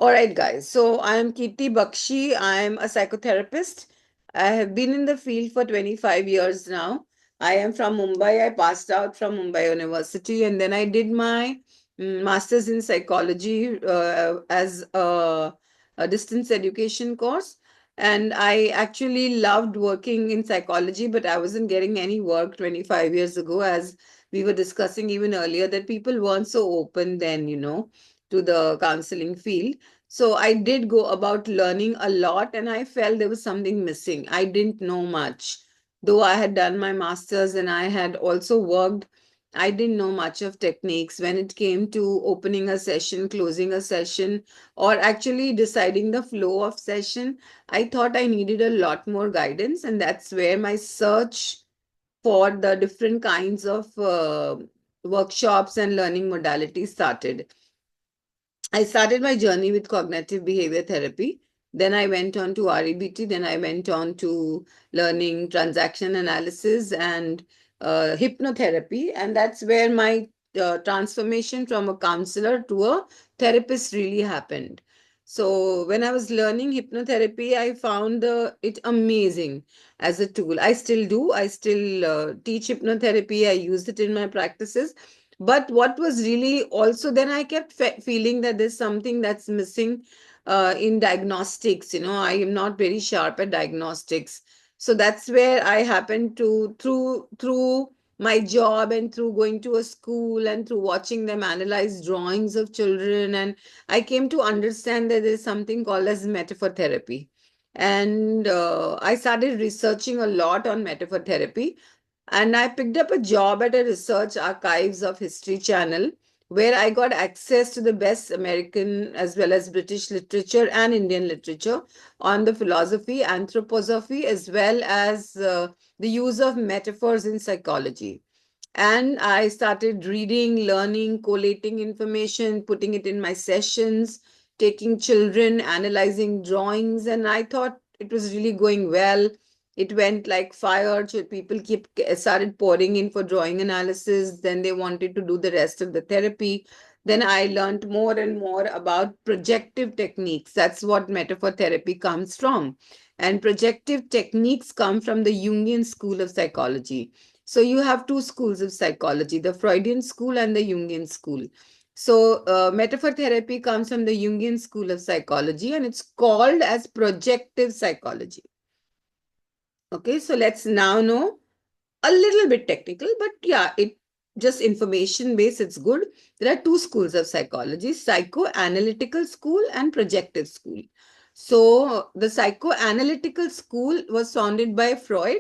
All right, guys. So I am Kirti Bakshi. I am a psychotherapist. I have been in the field for 25 years now. I am from Mumbai. I passed out from Mumbai University and then I did my master's in psychology as a distance education course. And I actually loved working in psychology, but I wasn't getting any work 25 years ago, as we were discussing even earlier, that people weren't so open then, to the counseling field. So I did go about learning a lot and I felt there was something missing. I didn't know much. Though I had done my master's and I had also worked, I didn't know much of techniques when it came to opening a session, closing a session, or actually deciding the flow of session. I thought I needed a lot more guidance, and that's where my search for the different kinds of workshops and learning modalities started. I started my journey with cognitive behavior therapy. Then I went on to REBT. Then I went on to learning transaction analysis and hypnotherapy. And that's where my transformation from a counselor to a therapist really happened. So when I was learning hypnotherapy, I found it amazing as a tool. I still do. I still teach hypnotherapy. I use it in my practices, but what was really also, then I kept feeling that there's something that's missing in diagnostics. I am not very sharp at diagnostics. So that's where I happened to, through my job and through going to a school and through watching them analyze drawings of children, and I came to understand that there's something called as metaphor therapy. And I started researching a lot on metaphor therapy, and I picked up a job at a research archives of History Channel, where I got access to the best American as well as British literature and Indian literature on the philosophy, anthroposophy, as well as the use of metaphors in psychology. And I started reading, learning, collating information, putting it in my sessions, taking children, analyzing drawings, and I thought it was really going well. It went like fire. So people started pouring in for drawing analysis. Then they wanted to do the rest of the therapy. Then I learned more and more about projective techniques. That's what metaphor therapy comes from. And projective techniques come from the Jungian school of psychology. So you have two schools of psychology, the Freudian school and the Jungian school. So metaphor therapy comes from the Jungian school of psychology and it's called as projective psychology. Okay, so let's now know a little bit technical, but yeah, it just information based, it's good. There are two schools of psychology, psychoanalytical school and projective school. So the psychoanalytical school was founded by Freud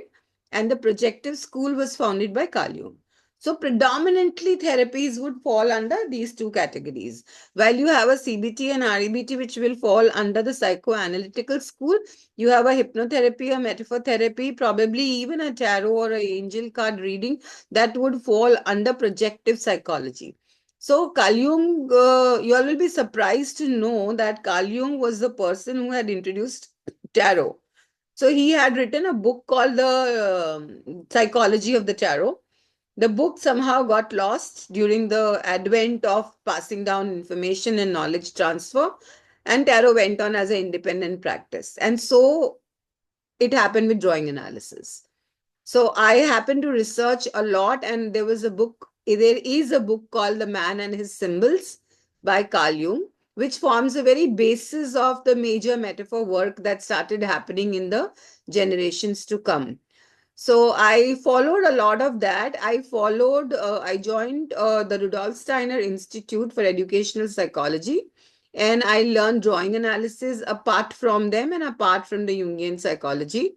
and the projective school was founded by Carl Jung. So predominantly therapies would fall under these two categories. While you have a CBT and REBT which will fall under the psychoanalytical school, you have a hypnotherapy, a metaphor therapy, probably even a tarot or an angel card reading that would fall under projective psychology. So Carl Jung, you all will be surprised to know that Carl Jung was the person who had introduced tarot. So he had written a book called The Psychology of the Tarot. The book somehow got lost during the advent of passing down information and knowledge transfer, and tarot went on as an independent practice. And so it happened with drawing analysis. So I happened to research a lot, and there is a book called The Man and His Symbols by Carl Jung, which forms a very basis of the major metaphor work that started happening in the generations to come. So I followed a lot of that. I joined the Rudolf Steiner Institute for Educational Psychology, and I learned drawing analysis apart from them and apart from the Jungian psychology.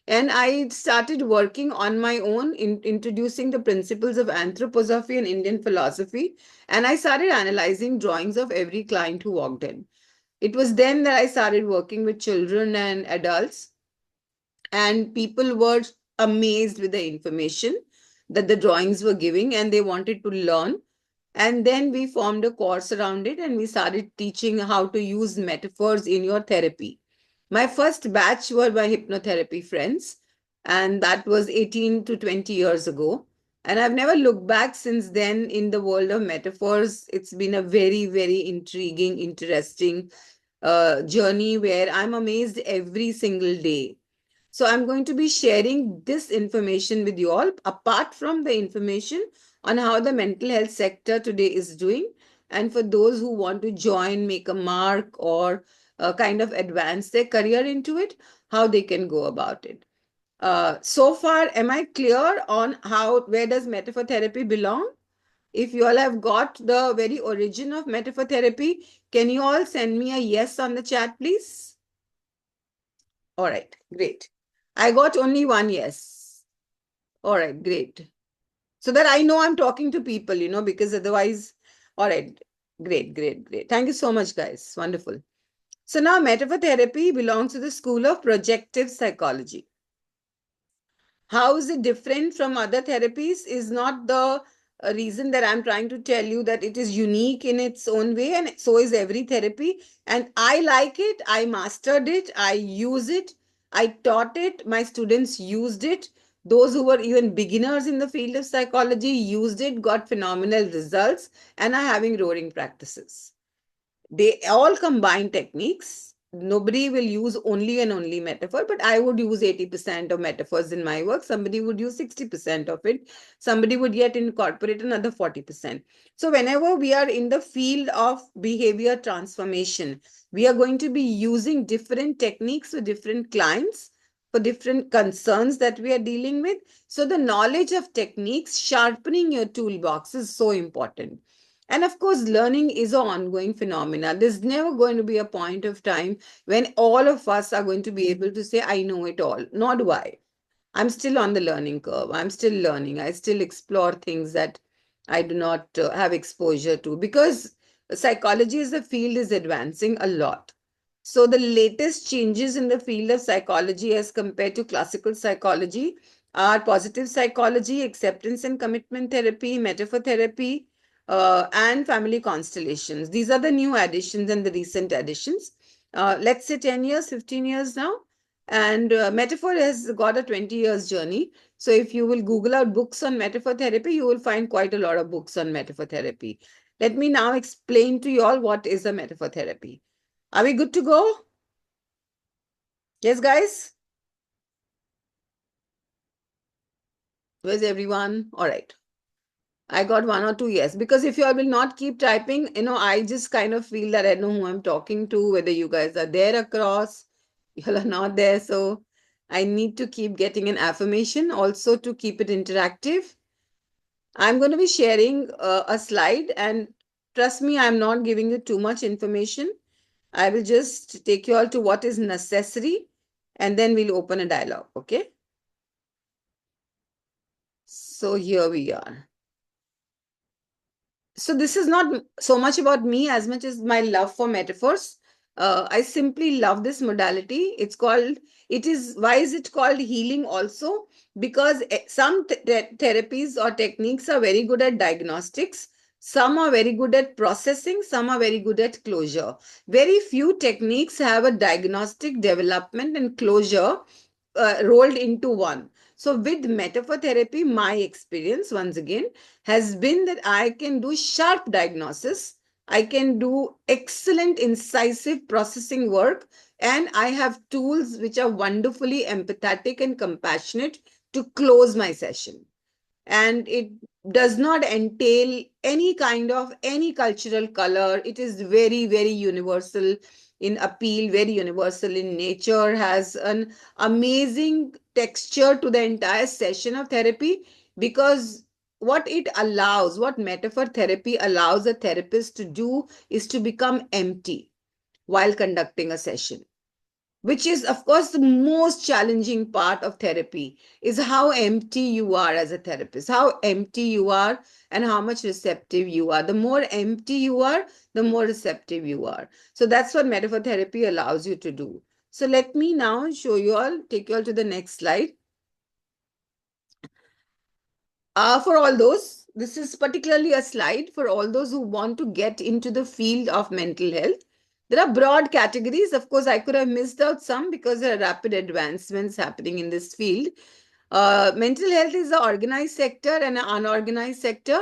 And I started working on my own in introducing the principles of anthroposophy and Indian philosophy. And I started analyzing drawings of every client who walked in. It was then that I started working with children and adults, and people were amazed with the information that the drawings were giving and they wanted to learn. And then we formed a course around it and we started teaching how to use metaphors in your therapy. My first batch were my hypnotherapy friends, and that was 18 to 20 years ago. And I've never looked back since then in the world of metaphors. It's been a very, very intriguing, interesting, journey where I'm amazed every single day. So I'm going to be sharing this information with you all, apart from the information on how the mental health sector today is doing. And for those who want to join, make a mark, or kind of advance their career into it, how they can go about it. So far, am I clear on how, where does metaphor therapy belong? If you all have got the very origin of metaphor therapy, can you all send me a yes on the chat, please? All right, great. I got only one yes. All right, great. So that I know I'm talking to people, because otherwise, all right, great, great, great. Thank you so much, guys. Wonderful. So now metaphor therapy belongs to the school of projective psychology. How is it different from other therapies is not the reason that I'm trying to tell you that it is unique in its own way, and so is every therapy. And I like it, I mastered it, I use it, I taught it, my students used it. Those who were even beginners in the field of psychology used it, got phenomenal results, and are having roaring practices. They all combine techniques. Nobody will use only and only metaphor, but I would use 80% of metaphors in my work. Somebody would use 60% of it. Somebody would yet incorporate another 40%. So whenever we are in the field of behavior transformation, we are going to be using different techniques for different clients, for different concerns that we are dealing with. So the knowledge of techniques, sharpening your toolbox is so important. And of course, learning is an ongoing phenomena. There's never going to be a point of time when all of us are going to be able to say, I know it all. Nor do I. I'm still on the learning curve. I'm still learning. I still explore things that I do not have exposure to, because psychology as a field is advancing a lot. So the latest changes in the field of psychology as compared to classical psychology are positive psychology, acceptance and commitment therapy, metaphor therapy, and family constellations. These are the new additions and the recent additions. Let's say 10 years, 15 years now. And metaphor has got a 20 years journey. So if you will Google out books on metaphor therapy, you will find quite a lot of books on metaphor therapy. Let me now explain to you all what is a metaphor therapy. Are we good to go? Yes, guys? Where's everyone? All right. I got one or two yes. Because if you all will not keep typing, I just kind of feel that I know who I'm talking to, whether you guys are there across, you all are not there. So I need to keep getting an affirmation also to keep it interactive. I'm going to be sharing a slide, and trust me, I'm not giving you too much information. I will just take you all to what is necessary, and then we'll open a dialogue. Okay. So here we are. So this is not so much about me as much as my love for metaphors. I simply love this modality. Why is it called healing also? Because some therapies or techniques are very good at diagnostics. Some are very good at processing. Some are very good at closure. Very few techniques have a diagnostic, development, and closure rolled into one. So with metaphor therapy, my experience once again has been that I can do sharp diagnosis, I can do excellent incisive processing work, and I have tools which are wonderfully empathetic and compassionate to close my session. And it does not entail any kind of any cultural color. It is very, very universal in appeal, very universal in nature, has an amazing texture to the entire session of therapy, because what metaphor therapy allows a therapist to do is to become empty while conducting a session, which is of course the most challenging part of therapy, is how empty you are as a therapist, how empty you are, and how much receptive you are. The more empty you are, the more receptive you are. So that's what metaphor therapy allows you to do. So let me now show you all, take you all to the next slide. For all those, this is particularly a slide for all those who want to get into the field of mental health. There are broad categories. Of course, I could have missed out some because there are rapid advancements happening in this field. Mental health is an organized sector and an unorganized sector.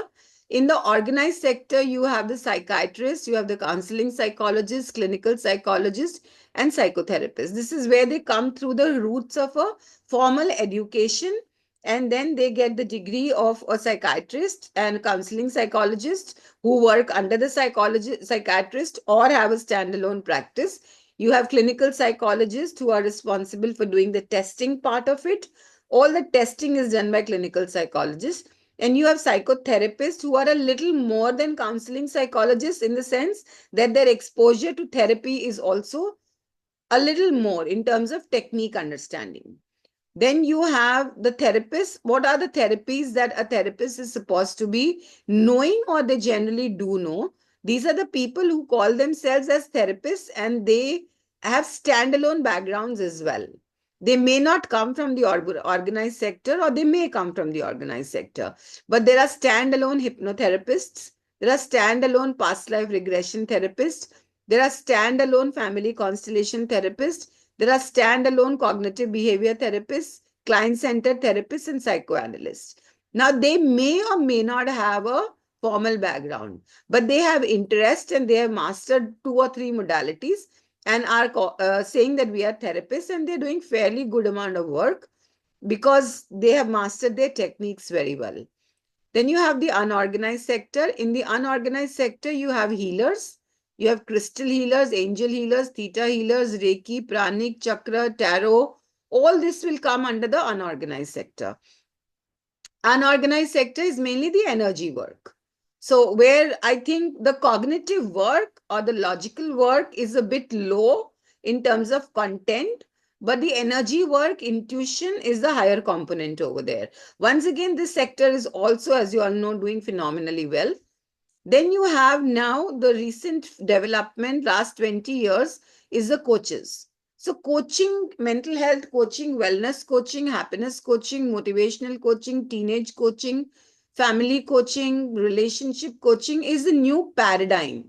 In the organized sector, you have the psychiatrist, you have the counseling psychologist, clinical psychologist, and psychotherapist. This is where they come through the roots of a formal education, and then they get the degree of a psychiatrist and counseling psychologist who work under the psychiatrist or have a standalone practice. You have clinical psychologists who are responsible for doing the testing part of it. All the testing is done by clinical psychologists. And you have psychotherapists who are a little more than counseling psychologists, in the sense that their exposure to therapy is also a little more in terms of technique understanding. Then you have the therapists. What are the therapies that a therapist is supposed to be knowing, or they generally do know? These are the people who call themselves as therapists, and they have standalone backgrounds as well. They may not come from the organized sector, or they may come from the organized sector. But there are standalone hypnotherapists, there are standalone past life regression therapists, there are standalone family constellation therapists, there are standalone cognitive behavior therapists, client-centered therapists, and psychoanalysts. Now, they may or may not have a formal background, but they have interest and they have mastered 2 or 3 modalities and are saying that we are therapists, and they're doing fairly good amount of work because they have mastered their techniques very well. Then you have the unorganized sector. In the unorganized sector, you have healers. You have crystal healers, angel healers, theta healers, Reiki, pranic, chakra, tarot. All this will come under the unorganized sector. Unorganized sector is mainly the energy work. So where I think the cognitive work or the logical work is a bit low in terms of content, but the energy work, intuition is the higher component over there. Once again, this sector is also, as you all know, doing phenomenally well. Then you have now the recent development, last 20 years, is the coaches. So coaching, mental health coaching, wellness coaching, happiness coaching, motivational coaching, teenage coaching, family coaching, relationship coaching is the new paradigm.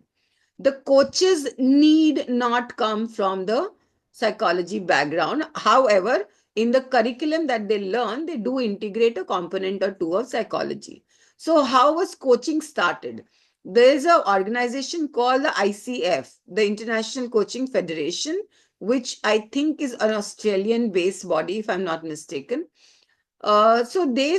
The coaches need not come from the psychology background. However, in the curriculum that they learn, they do integrate a component or two of psychology. So how was coaching started? There is an organization called the ICF, the International Coaching Federation, which I think is an Australian based body, if I'm not mistaken. So they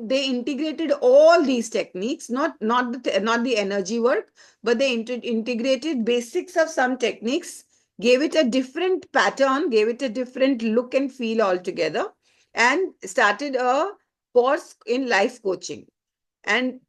integrated all these techniques, not the energy work, but they integrated basics of some techniques, gave it a different pattern, gave it a different look and feel altogether, and started a course in life coaching. And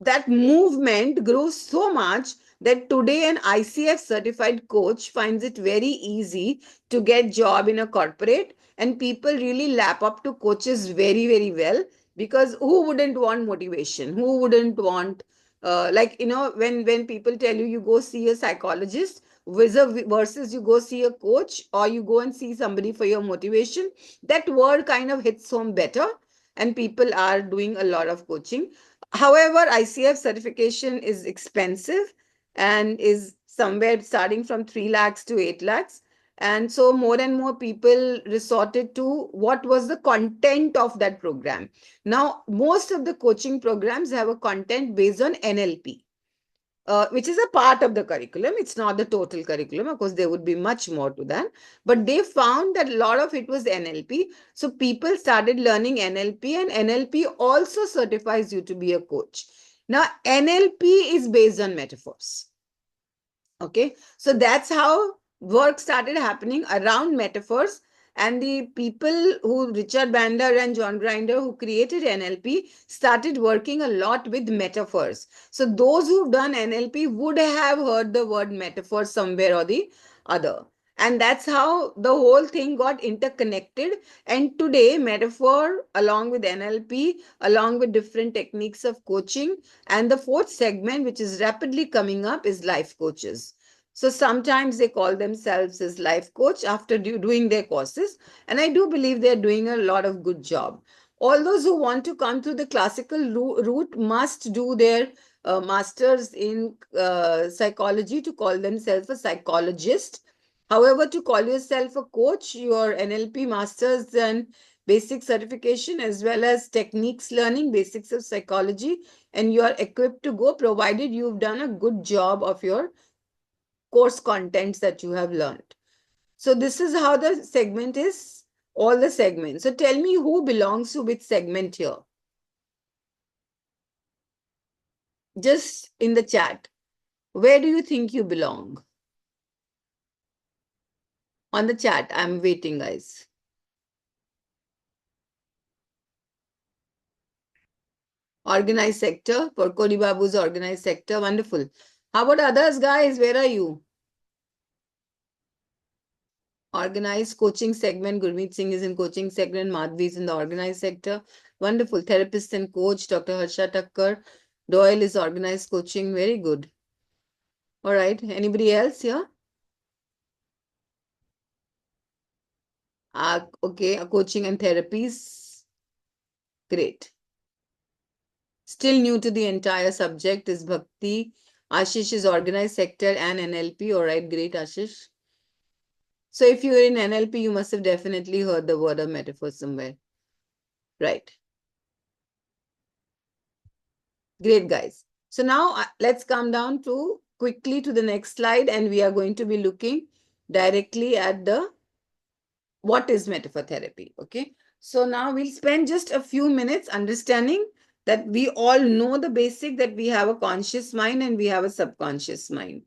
that movement grew so much that today an ICF certified coach finds it very easy to get job in a corporate, and people really lap up to coaches very, very well, because who wouldn't want motivation? Who wouldn't want when people tell you go see a psychologist versus you go see a coach, or you go and see somebody for your motivation, that word kind of hits home better, and people are doing a lot of coaching. However, ICF certification is expensive and is somewhere starting from 3 lakhs to 8 lakhs. And so more and more people resorted to what was the content of that program. Now, most of the coaching programs have a content based on NLP, which is a part of the curriculum. It's not the total curriculum. Of course, there would be much more to that. But they found that a lot of it was NLP. So people started learning NLP, and NLP also certifies you to be a coach. Now, NLP is based on metaphors. Okay, so that's how work started happening around metaphors. And the people who, Richard Bandler and John Grinder, who created NLP, started working a lot with metaphors. So those who've done NLP would have heard the word metaphor somewhere or the other. And that's how the whole thing got interconnected. And today, metaphor, along with NLP, along with different techniques of coaching, and the fourth segment, which is rapidly coming up, is life coaches. So sometimes they call themselves as life coach after doing their courses. And I do believe they're doing a lot of good job. All those who want to come through the classical route must do their masters in psychology to call themselves a psychologist. However, to call yourself a coach, your NLP masters and basic certification as well as techniques learning, basics of psychology, and you are equipped to go, provided you've done a good job of your course contents that you have learned. So this is how the segment is, all the segments. So tell me who belongs to which segment here. Just in the chat, where do you think you belong? On the chat, I'm waiting, guys. Organized sector, for Kodi Babu's organized sector, wonderful. How about others, guys? Where are you? Organized coaching segment, Gurmeet Singh is in coaching segment, Madhvi is in the organized sector. Wonderful. Therapist and coach, Dr. Harsha Thakkar. Doyle is organized coaching. Very good. All right. Anybody else here? Okay. Coaching and therapies. Great. Still new to the entire subject is Bhakti. Ashish is organized sector and NLP. All right. Great, Ashish. So if you're in NLP, you must have definitely heard the word of metaphor somewhere. Right. Great, guys. So now let's come down to quickly to the next slide, and we are going to be looking directly at the what is metaphor therapy. Okay. So now we'll spend just a few minutes understanding that we all know the basic, that we have a conscious mind and we have a subconscious mind.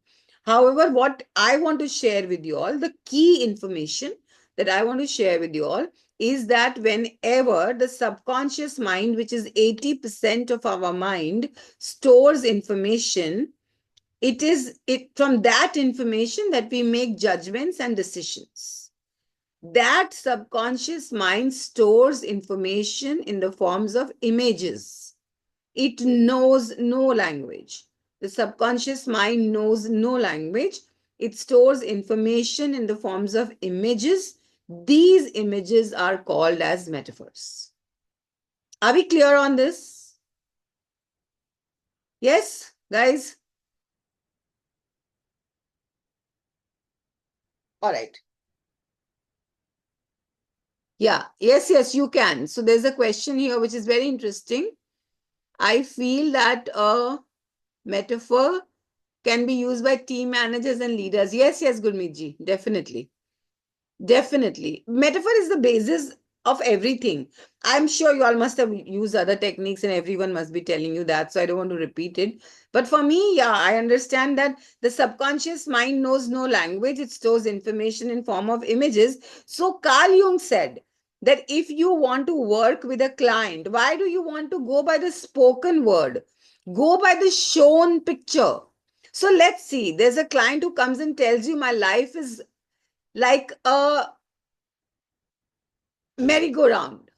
However, what I want to share with you all, the key information that I want to share with you all is that whenever the subconscious mind, which is 80% of our mind, stores information, it is from that information that we make judgments and decisions. That subconscious mind stores information in the forms of images. It knows no language. The subconscious mind knows no language. It stores information in the forms of images. These images are called as metaphors. Are we clear on this? Yes, guys? All right. Yeah, yes, you can. So there's a question here which is very interesting. I feel that a metaphor can be used by team managers and leaders. Yes, Gurmeet ji, definitely. Definitely. Metaphor is the basis of everything. I'm sure you all must have used other techniques and everyone must be telling you that. So I don't want to repeat it. But for me, yeah, I understand that the subconscious mind knows no language. It stores information in form of images. So Carl Jung said that if you want to work with a client, why do you want to go by the spoken word? Go by the shown picture. So let's see. There's a client who comes and tells you my life is like a merry-go-round.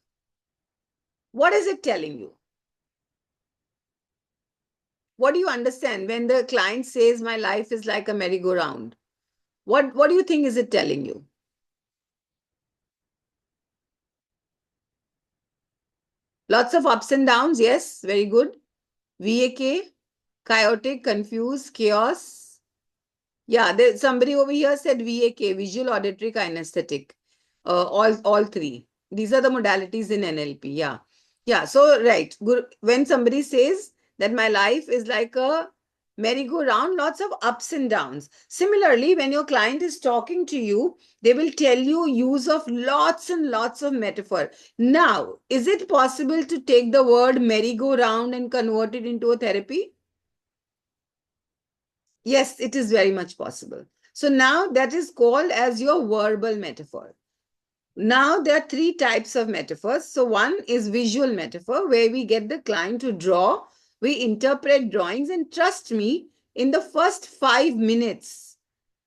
What is it telling you? What do you understand when the client says my life is like a merry-go-round? What do you think is it telling you? Lots of ups and downs. Yes, very good. VAK, chaotic, confused, chaos. Yeah, somebody over here said VAK, visual, auditory, kinesthetic. All three. These are the modalities in NLP. Yeah. Yeah. So, right. When somebody says that my life is like a merry-go-round, lots of ups and downs. Similarly, when your client is talking to you, they will tell you use of lots and lots of metaphor. Now, is it possible to take the word merry-go-round and convert it into a therapy? Yes, it is very much possible. So now that is called as your verbal metaphor. Now there are three types of metaphors. So one is visual metaphor, where we get the client to draw. We interpret drawings, and trust me, in the first 5 minutes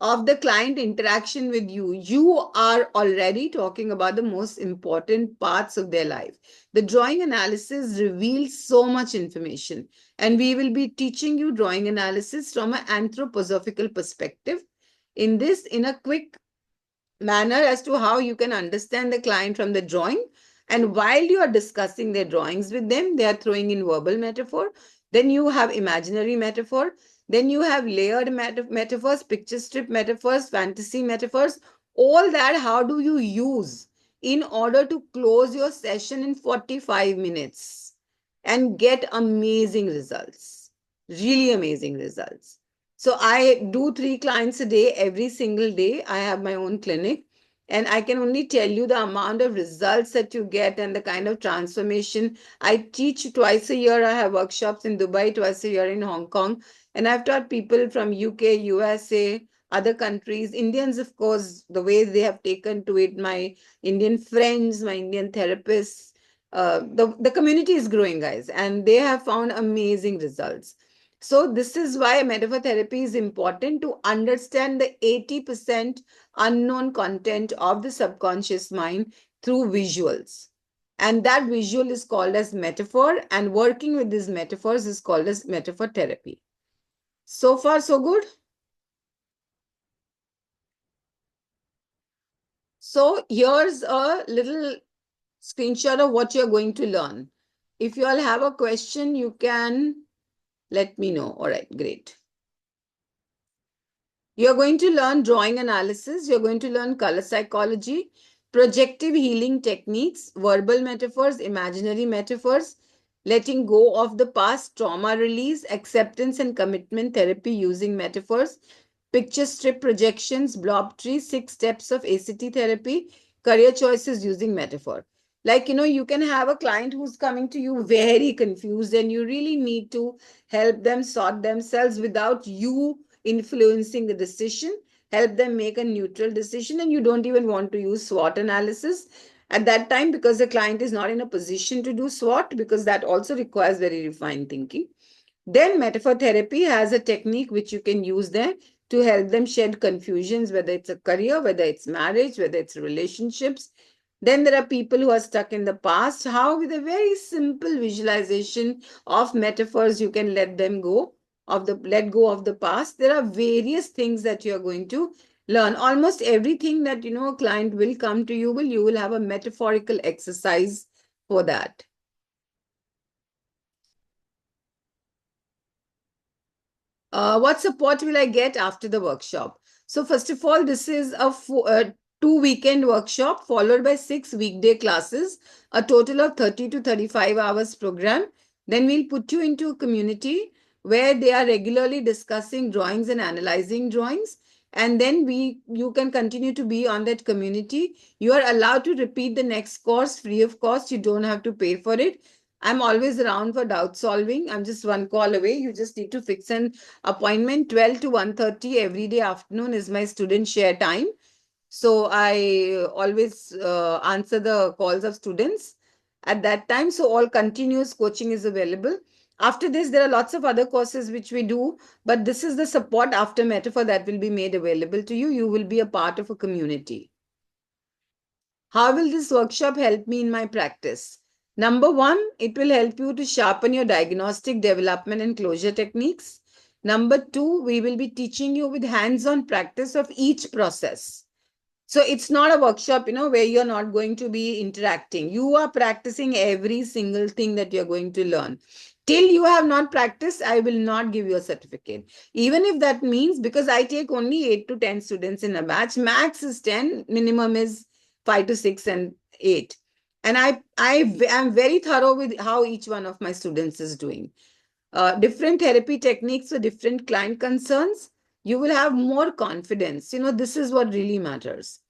of the client interaction with you, you are already talking about the most important parts of their life. The drawing analysis reveals so much information, and we will be teaching you drawing analysis from an anthroposophical perspective in a quick manner as to how you can understand the client from the drawing. And while you are discussing their drawings with them, they are throwing in verbal metaphor. Then you have imaginary metaphor. Then you have layered metaphors, picture strip metaphors, fantasy metaphors. All that, how do you use in order to close your session in 45 minutes and get amazing results, really amazing results. So I do 3 clients a day, every single day. I have my own clinic, and I can only tell you the amount of results that you get and the kind of transformation. I teach twice a year. I have workshops in Dubai, twice a year in Hong Kong, and I've taught people from UK, USA, other countries, Indians, of course, the way they have taken to it, my Indian friends, my Indian therapists. The community is growing, guys, and they have found amazing results. So this is why metaphor therapy is important, to understand the 80% unknown content of the subconscious mind through visuals. And that visual is called as metaphor, and working with these metaphors is called as metaphor therapy. So far, so good. So here's a little screenshot of what you're going to learn. If you all have a question, you can let me know. All right, great. You're going to learn drawing analysis. You're going to learn color psychology, projective healing techniques, verbal metaphors, imaginary metaphors, letting go of the past, trauma release, acceptance and commitment therapy using metaphors, picture strip projections, blob tree, 6 steps of ACT therapy, career choices using metaphor. Like, you can have a client who's coming to you very confused, and you really need to help them sort themselves without you influencing the decision, help them make a neutral decision, and you don't even want to use SWOT analysis at that time, because the client is not in a position to do SWOT, because that also requires very refined thinking. Then metaphor therapy has a technique which you can use there to help them shed confusions, whether it's a career, whether it's marriage, whether it's relationships. Then there are people who are stuck in the past. How, with a very simple visualization of metaphors, you can let go of the past. There are various things that you are going to learn. Almost everything that a client will come to you will have a metaphorical exercise for that. What support will I get after the workshop? So first of all, this is a 2 weekend workshop followed by 6 weekday classes, a total of 30 to 35 hours program. Then we'll put you into a community where they are regularly discussing drawings and analyzing drawings. And then you can continue to be on that community. You are allowed to repeat the next course free of cost. You don't have to pay for it. I'm always around for doubt solving. I'm just one call away. You just need to fix an appointment. 12 to 1:30 every day afternoon is my student share time. So I always answer the calls of students at that time. So all continuous coaching is available. After this, there are lots of other courses which we do, but this is the support after metaphor that will be made available to you. You will be a part of a community. How will this workshop help me in my practice? Number one, it will help you to sharpen your diagnostic, development, and closure techniques. Number two, we will be teaching you with hands-on practice of each process. So it's not a workshop, where you're not going to be interacting. You are practicing every single thing that you're going to learn. Till you have not practiced, I will not give you a certificate. Even if that means, because I take only 8 to 10 students in a batch, max is 10, minimum is 5 to 6 and 8. And I am very thorough with how each one of my students is doing. Different therapy techniques for different client concerns. You will have more confidence. This is what really matters.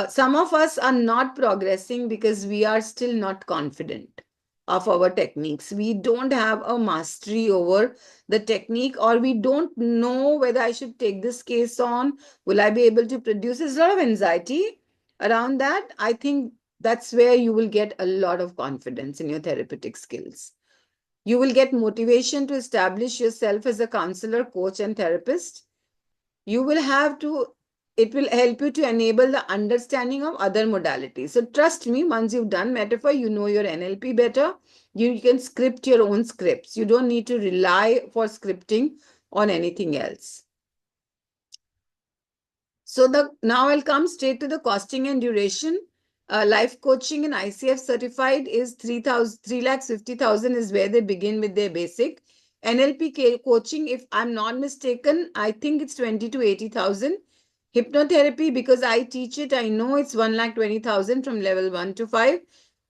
Some of us are not progressing because we are still not confident of our techniques. We don't have a mastery over the technique, or we don't know whether I should take this case on. Will I be able to produce? There's a lot of anxiety around that. I think that's where you will get a lot of confidence in your therapeutic skills. You will get motivation to establish yourself as a counselor, coach, and therapist. You will have to, it will help you to enable the understanding of other modalities. So trust me, once you've done metaphor, you know your NLP better. You can script your own scripts. You don't need to rely for scripting on anything else. So now I'll come straight to the costing and duration. Life coaching and ICF certified is 3,50,000 is where they begin with their basic. NLP coaching, if I'm not mistaken, I think it's 20 to 80,000. Hypnotherapy, because I teach it, I know it's 1,20,000 from level 1 to 5.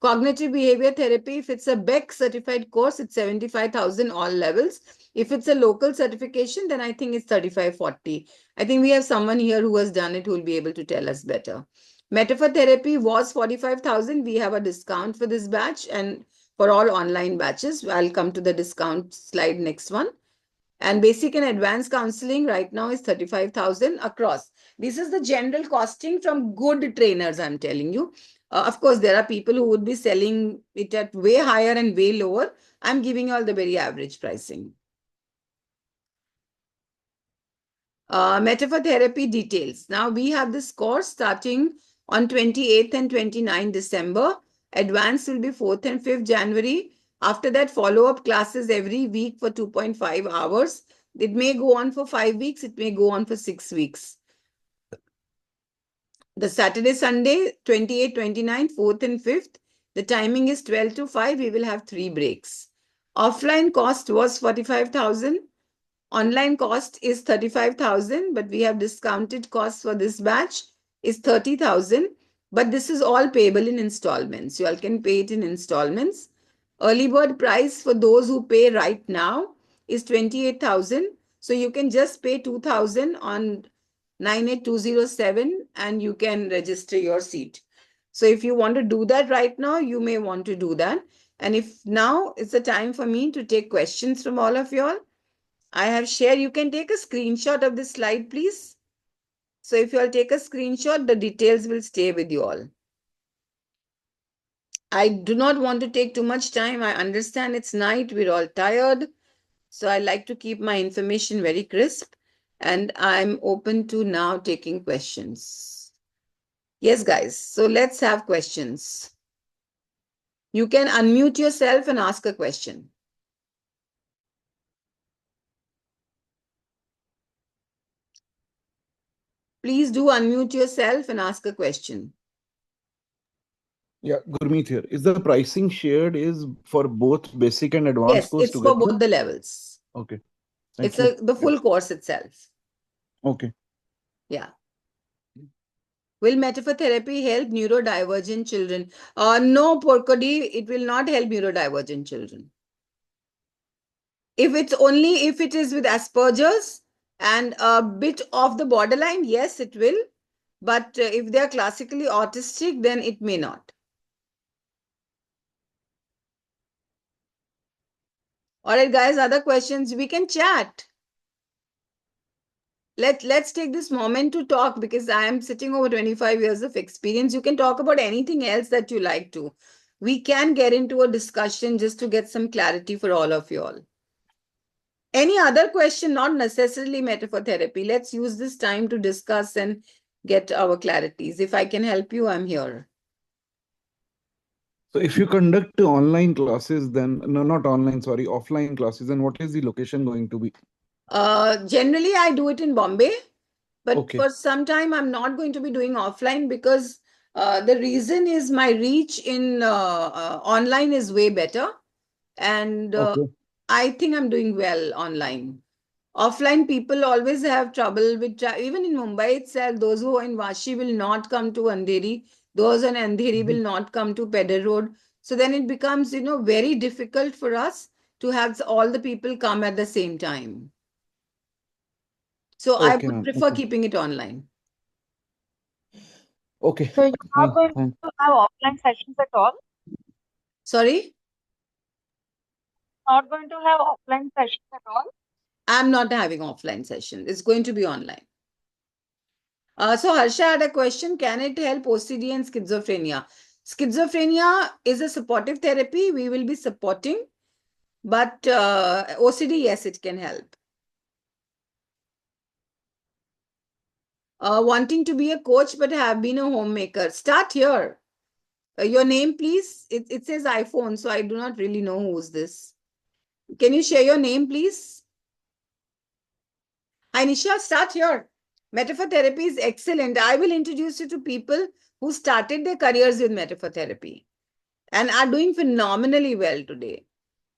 Cognitive behavior therapy, if it's a Beck certified course, it's 75,000 all levels. If it's a local certification, then I think it's 35, 40. I think we have someone here who has done it who will be able to tell us better. Metaphor therapy was 45,000. We have a discount for this batch and for all online batches. I'll come to the discount slide next one. And basic and advanced counseling right now is 35,000 across. This is the general costing from good trainers, I'm telling you. Of course, there are people who would be selling it at way higher and way lower. I'm giving you all the very average pricing. Metaphor therapy details. Now we have this course starting on 28th and 29th December. Advanced will be 4th and 5th January. After that, follow-up classes every week for 2.5 hours. It may go on for 5 weeks. It may go on for 6 weeks. The Saturday, Sunday, 28, 29, 4th and 5th. The timing is 12 to 5. We will have 3 breaks. Offline cost was 45,000. Online cost is 35,000, but we have discounted costs for this batch is 30,000. But this is all payable in installments. You all can pay it in installments. Early bird price for those who pay right now is 28,000. So you can just pay 2,000 on 98207 and you can register your seat. So if you want to do that right now, you may want to do that. And if now it's the time for me to take questions from all of you all, I have shared, you can take a screenshot of this slide, please. So if you all take a screenshot, the details will stay with you all. I do not want to take too much time. I understand it's night, we're all tired. So I like to keep my information very crisp. And I'm open to now taking questions. Yes, guys. So let's have questions. You can unmute yourself and ask a question. Please do unmute yourself and ask a question. Yeah, Gurmeet here. Is the pricing shared is for both basic and advanced Yes, course it's for together? both the levels. Okay. It's Thank you. the full course itself. Okay. Yeah. Will metaphor therapy help neurodivergent children? No, Porkodi, it will not help neurodivergent children. If it's only if it is with Asperger's and a bit of the borderline, yes, it will. But if they are classically autistic, then it may not. All right, guys, other questions? We can chat. Let's take this moment to talk because I am sitting over 25 years of experience. You can talk about anything else that you like to. We can get into a discussion just to get some clarity for all of you all. Any other question, not necessarily metaphor therapy. Let's use this time to discuss and get our clarities. If I can help you, I'm here. So if you conduct online classes, then no, not online, sorry, offline classes, then what is the location going to be? Generally, I do it in Bombay, but Okay. for some time, I'm not going to be doing offline because the reason is my reach in online is way better. And Okay. I think I'm doing well online. Offline people always have trouble with, even in Mumbai itself, those who are in Vashi will not come to Andheri. Those in Andheri will not come to Pedder Road. So then it becomes, very difficult for us to have all the people come at the same time. So I Okay, would ma'am. prefer Okay. keeping it online. Okay. So you're Fine. not going Fine. to have offline sessions at all? Sorry? Not going to have offline sessions at all? I'm not having offline session. It's going to be online. So Harsha had a question. Can it help OCD and schizophrenia? Schizophrenia is a supportive therapy. We will be supporting. But OCD, yes, it can help. Wanting to be a coach but have been a homemaker. Start here. Your name, please. It says iPhone, so I do not really know who's this. Can you share your name, please? Hi, Nisha, start here. Metaphor therapy is excellent. I will introduce you to people who started their careers with metaphor therapy and are doing phenomenally well today.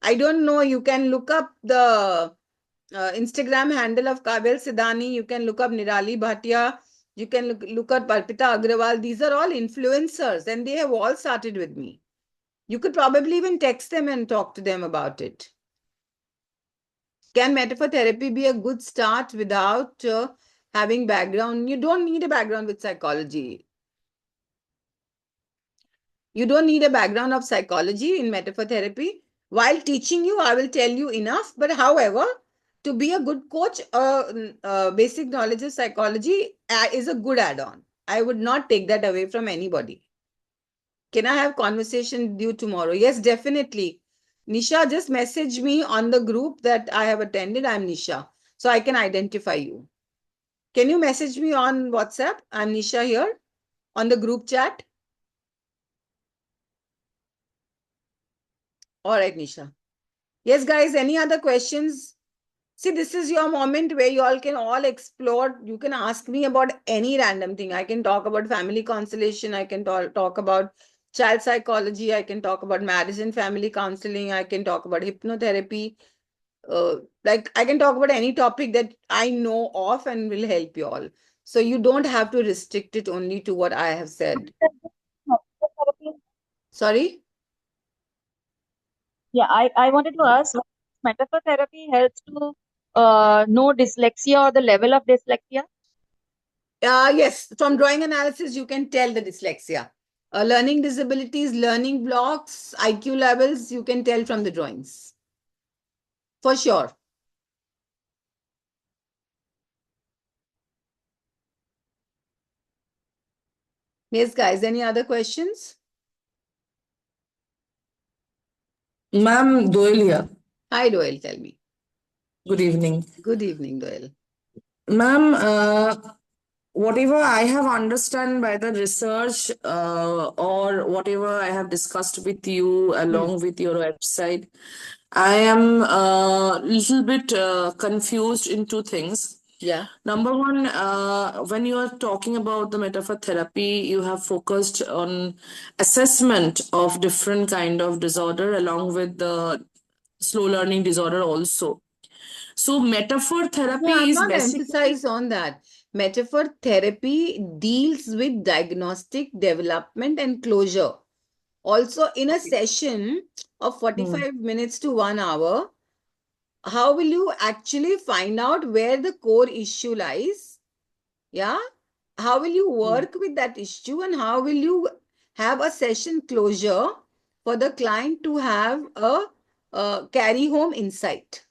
I don't know, you can look up the Instagram handle of Kavel Sidani. You can look up Nirali Bhatia. You can look at Palpita Agrawal. These are all influencers and they have all started with me. You could probably even text them and talk to them about it. Can metaphor therapy be a good start without having background? You don't need a background with psychology. You don't need a background of psychology in metaphor therapy. While teaching you, I will tell you enough. But however, to be a good coach, basic knowledge of psychology is a good add-on. I would not take that away from anybody. Can I have conversation with you tomorrow? Yes, definitely. Nisha, just message me on the group that I have attended. I'm Nisha, so I can identify you. Can you message me on WhatsApp? I'm Nisha here on the group chat. All right, Nisha. Yes, guys, any other questions? See, this is your moment where you all can all explore. You can ask me about any random thing. I can talk about family constellation. I can talk about child psychology. I can talk about marriage and family counseling. I can talk about hypnotherapy. Like I can talk about any topic that I know of and will help you all. So you don't have to restrict it only to what I have said. Sorry? Yeah, I wanted to ask, metaphor therapy helps to know dyslexia or the level of dyslexia? Yes, from drawing analysis, you can tell the dyslexia. Learning disabilities, learning blocks, IQ levels, you can tell from the drawings. For sure. Yes, guys, any other questions? Ma'am, Doyle here. Hi, Doyle, tell me. Good evening. Good evening, Doyle. Ma'am, whatever I have understand by the research or whatever I have discussed with you along with your website, I am a little bit confused in two things. Yeah. Number one, when you are talking about the metaphor therapy, you have focused on assessment of different kind of disorder along with the slow learning disorder also. So metaphor No, therapy I'm is not basically emphasize on that. Metaphor therapy deals with diagnostic development and closure. Also, in a session of 45 minutes to 1 hour, how will you actually find out where the core issue lies? Yeah. How will you work with that issue and how will you have a session closure for the client to have a carry home insight?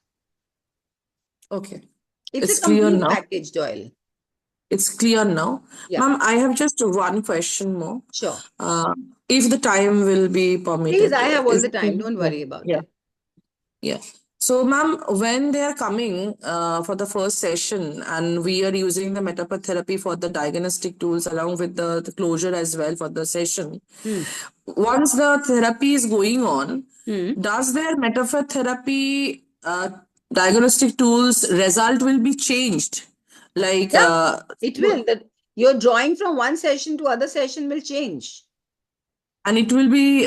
okay. It's a It's clear complete now. package, Doyle. It's clear now. Yeah. Ma'am, I have just one question more. Sure. If the time will be Please, permitted. I have all is the it time. Don't worry about Yeah. it. Yeah. So, ma'am, when they are coming for the first session and we are using the metaphor therapy for the diagnostic tools along with the closure as well for the session, once the therapy is going on, does their metaphor therapy diagnostic tools result will be changed? Like, Yeah, it will. That your drawing from one session to other session will change. and it will be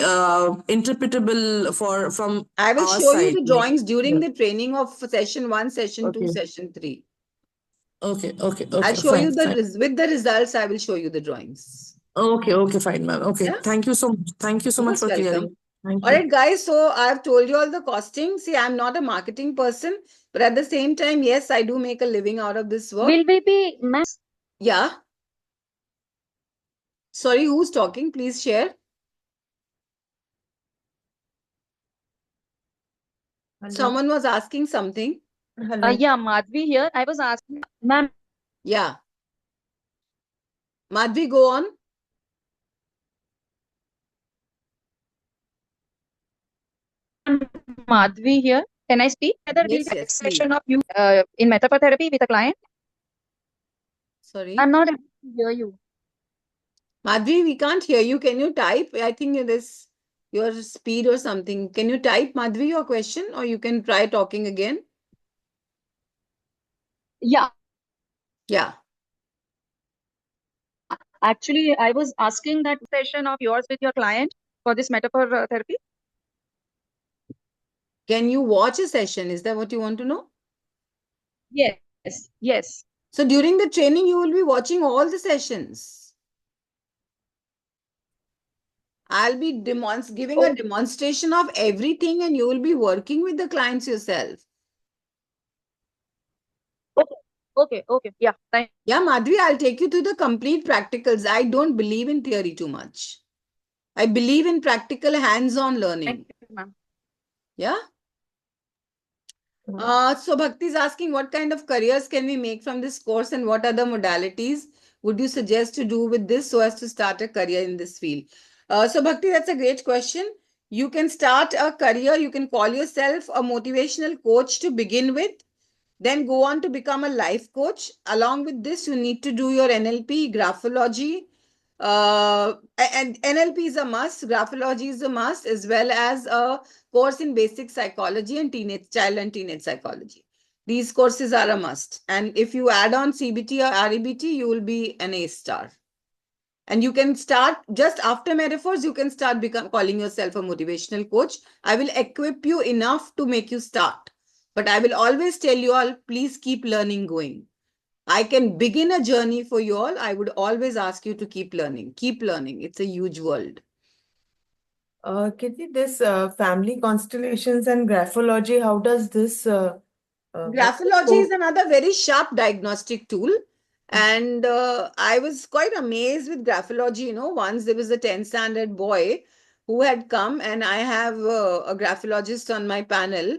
interpretable from I will our show you side. the Like, drawings during the training of session 1, session 2, okay. session 3. Okay, I'll show fine, you the fine. with the results. I will show you the drawings. Okay, fine, ma'am. Okay, Yeah, thank you so much. Thank you so much most for welcome. clearing. Thank All you. right, guys. So I've told you all the costing. See, I'm not a marketing person, but at the same time, yes, I do make a living out of this work. Will we be, ma'am? Yeah. Sorry, who's talking? Please share. Someone was asking something. Yeah, Madhvi here. I was asking, ma'am, Yeah. Madhvi, go on. Madhvi here. Can I speak? Whether will Yes, be yes, please. session of you in metaphor therapy with a client? Sorry. I'm not able to hear you. Madhvi, we can't hear you. Can you type? I think it is your speed or something. Can you type, Madhvi, your question, or you can try talking again? Yeah, Yeah. actually, I was asking that session of yours with your client for this metaphor therapy. Can you watch a session? Is that what you want to know? Yes, yes. So during the training, you will be watching all the sessions. I'll be giving a demonstration of everything, and you will be working with the clients yourself. Okay. Yeah, thank Yeah, Madhvi, I'll take you to the complete practicals. I don't believe in theory too much. I believe in practical hands-on learning. you, ma'am. Yeah. So Bhakti is asking what kind of careers can we make from this course and what other modalities would you suggest to do with this so as to start a career in this field? So Bhakti, that's a great question. You can start a career. You can call yourself a motivational coach to begin with. Then go on to become a life coach. Along with this, you need to do your NLP, graphology. And NLP is a must, graphology is a must, as well as a course in basic psychology and child and teenage psychology. These courses are a must. And if you add on CBT or REBT, you will be an A star. And you can start just after metaphors, you can start calling yourself a motivational coach. I will equip you enough to make you start. But I will always tell you all, please keep learning going. I can begin a journey for you all. I would always ask you to keep learning. Keep learning. It's a huge world. Kirti, this family constellations and graphology, how does this Graphology is another very sharp diagnostic tool. And I was quite amazed with graphology. Once there was a 10th standard boy who had come, and I have a graphologist on my panel.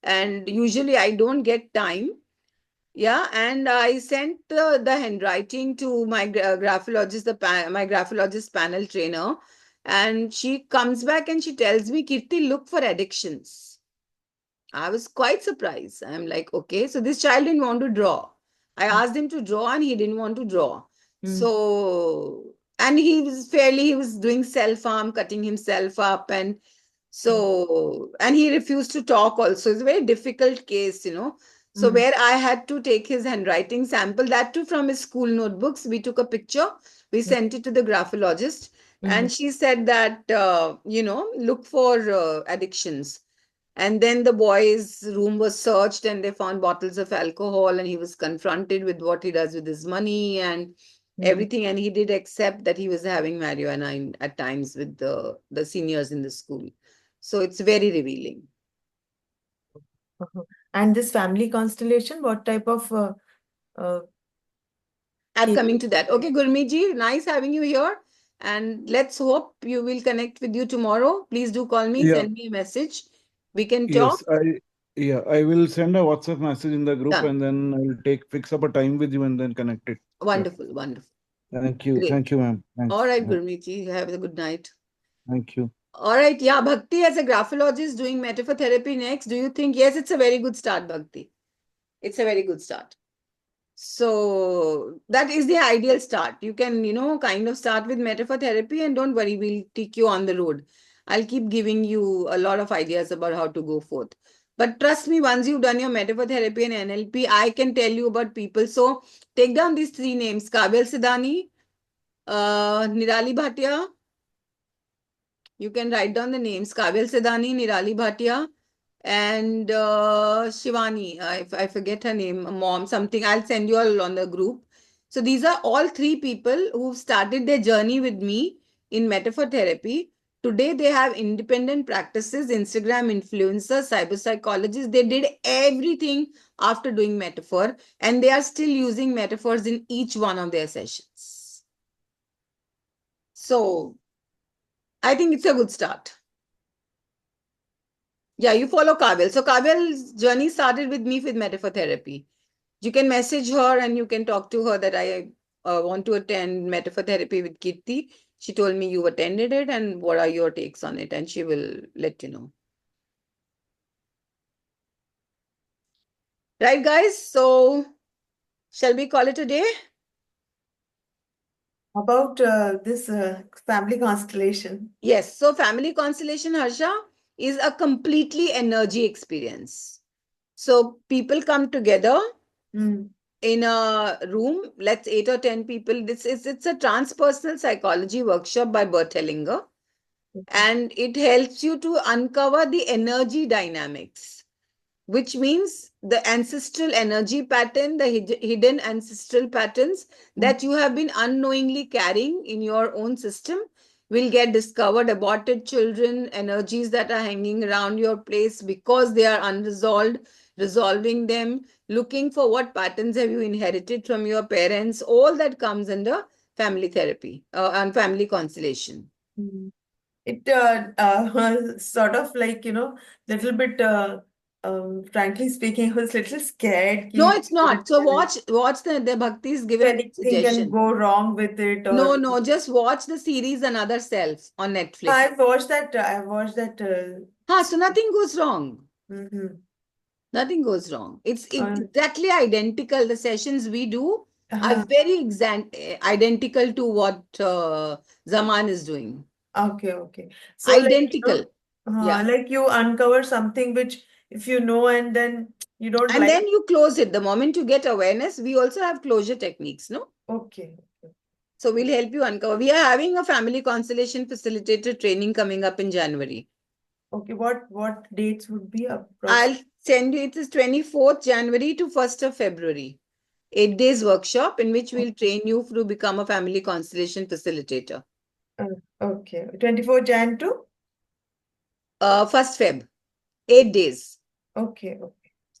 And usually I don't get time. Yeah, and I sent the handwriting to my graphologist, my graphologist panel trainer, and she comes back and she tells me, Kirti, look for addictions. I was quite surprised. I'm like, okay, so this child didn't want to draw. I asked him to draw and he didn't want to draw. So, and he was doing self-harm, cutting himself up, and so, and he refused to talk also. It's a very difficult case. So where I had to take his handwriting sample, that too from his school notebooks, we took a picture, we sent it to the graphologist, and she said that, look for addictions. And then the boy's room was searched and they found bottles of alcohol, and he was confronted with what he does with his money and everything. And he did accept that he was having marijuana at times with the seniors in the school. So it's very revealing. And this family constellation, what type of I'm coming to that. Okay, Gurmeet ji, nice having you here. And let's hope you will connect with you tomorrow. Please do call me, Yeah. send me a message. We can talk. Yes, I will send a WhatsApp message in the group Done. and then I'll fix up a time with you and then connect it. Wonderful, wonderful. Thank you. Great. Thank you, ma'am. Thanks. All right, Yeah. Gurmeet ji, have a good night. Thank you. All right, yeah, Bhakti as a graphologist doing metaphor therapy next. Do you think, yes, it's a very good start, Bhakti. It's a very good start. So that is the ideal start. You can, kind of start with metaphor therapy, and don't worry, we'll take you on the road. I'll keep giving you a lot of ideas about how to go forth. But trust me, once you've done your metaphor therapy and NLP, I can tell you about people. So take down these 3 names: Kabil Sidani, Nirali Bhatia. You can write down the names: Kabil Sidani, Nirali Bhatia, and Shivani. I forget her name, mom, something. I'll send you all on the group. So these are all 3 people who've started their journey with me in metaphor therapy. Today, they have independent practices, Instagram influencers, cyber psychologists. They did everything after doing metaphor, and they are still using metaphors in each one of their sessions. So I think it's a good start. Yeah, you follow Kabil. So Kabil's journey started with me with metaphor therapy. You can message her and you can talk to her that I want to attend metaphor therapy with Kirti. She told me you attended it and what are your takes on it, and she will let you know. Right, guys? So shall we call it a day? about this family constellation? Yes. So family constellation, Harsha, is a completely energy experience. So people come together in a room, let's 8 or 10 people. It's a transpersonal psychology workshop by Bert Hellinger. And it helps you to uncover the energy dynamics, which means the ancestral energy pattern, the hidden ancestral patterns that you have been unknowingly carrying in your own system will get discovered. Aborted children, energies that are hanging around your place because they are unresolved, resolving them, looking for what patterns have you inherited from your parents, all that comes under family therapy and family constellation. It sort of like, little bit, frankly speaking, I was little scared. No, Ki it's not. So watch the Bhakti's given anything can suggestion. go wrong with it, No, or no, just watch the series Another Self on Netflix. I've watched that. I've watched that. So nothing goes wrong. Mhm. Nothing goes wrong. It's Uh, exactly identical. The sessions we do are uh-huh. very identical to what Zaman is doing. Okay. So Identical. Yeah. like you uncover something which if you know and then you don't And like. then you close it. The moment you get awareness, we also have closure techniques, no? Okay. So we'll help you uncover. We are having a family constellation facilitator training coming up in January. Okay. What dates would be I'll send you, it is 24th January to 1st of February. 8 days workshop in which we'll train you to become a family constellation facilitator. Okay. 24 Jan to? 1st Feb. 8 days. Okay.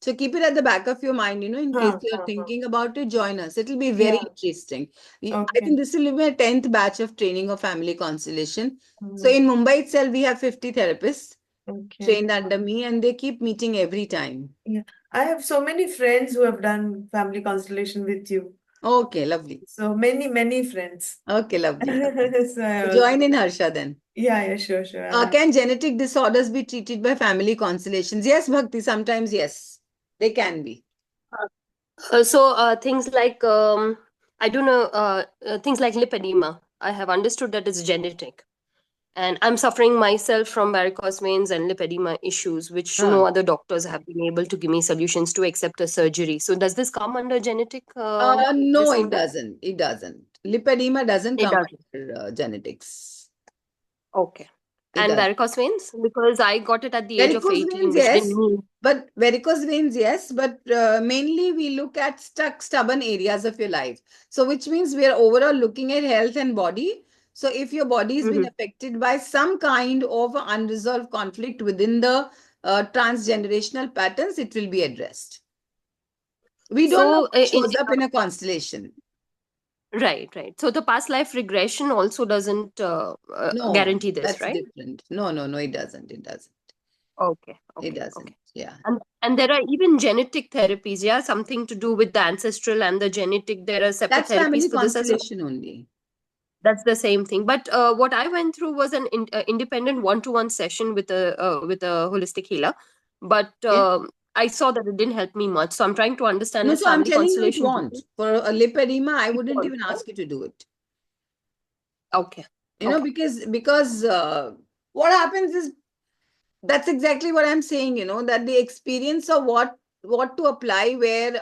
So keep it at the back of your mind, in case you're thinking about it, join us. It'll be very interesting. I Okay. think this will be my 10th batch of training of family constellation. So Mhm. in Mumbai itself, we have 50 therapists Okay. trained under me, and they keep meeting every time. Yeah. I have so many friends who have done family constellation with you. Okay, lovely. So many friends. Okay, lovely. So I Join in, Harsha, then. Yeah, sure. Can genetic disorders be treated by family constellations? Yes, Bhakti, sometimes yes. They can be. So things like I don't know things like lipedema. I have understood that it's genetic, and I'm suffering myself from varicose veins and lipedema issues, which no other doctors have been able to give me solutions to except a surgery. So does this come under genetic No, it disorder? doesn't. It doesn't. Lipedema doesn't It come doesn't. under genetics. Okay. It And doesn't. varicose veins, because I got it at the age of Varicose 18, veins, which yes. didn't mean. But varicose veins, yes. But mainly we look at stubborn areas of your life. So which means we are overall looking at health and body. So if your body has been affected by some kind of unresolved conflict within the transgenerational patterns, it will be addressed. We don't know what shows up in a constellation. Right. So the past life regression also doesn't No, guarantee this, that's right? different. No, it doesn't. Okay. It doesn't. Yeah. And there are even genetic therapies, yeah, something to do with the ancestral and the genetic. There are separate That's family therapies for this as well. constellation only. That's the same thing. But what I went through was an independent one-to-one session with a holistic healer. But I saw that it didn't help me much. So I'm trying to understand No, if so I'm family telling you it constellation. won't. For a lipedema, I wouldn't won't, even ask you to do it. Okay. Because what happens is, that's exactly what I'm saying, that the experience of what to apply,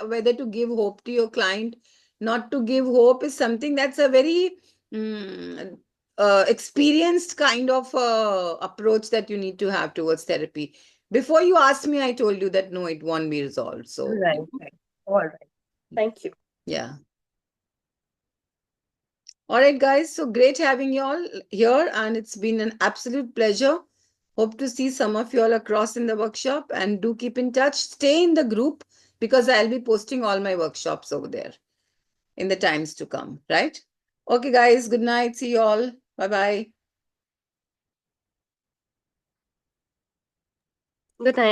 whether to give hope to your client, not to give hope, is something that's a very experienced kind of approach that you need to have towards therapy. Before you asked me, I told you that no, it won't be resolved. So Right. All right. Thank you. yeah. All right, guys. So great having you all here, and it's been an absolute pleasure. Hope to see some of you all across in the workshop, and do keep in touch. Stay in the group because I'll be posting all my workshops over there in the times to come, right? Okay, guys. Good night. See you all. Bye-bye. Good night.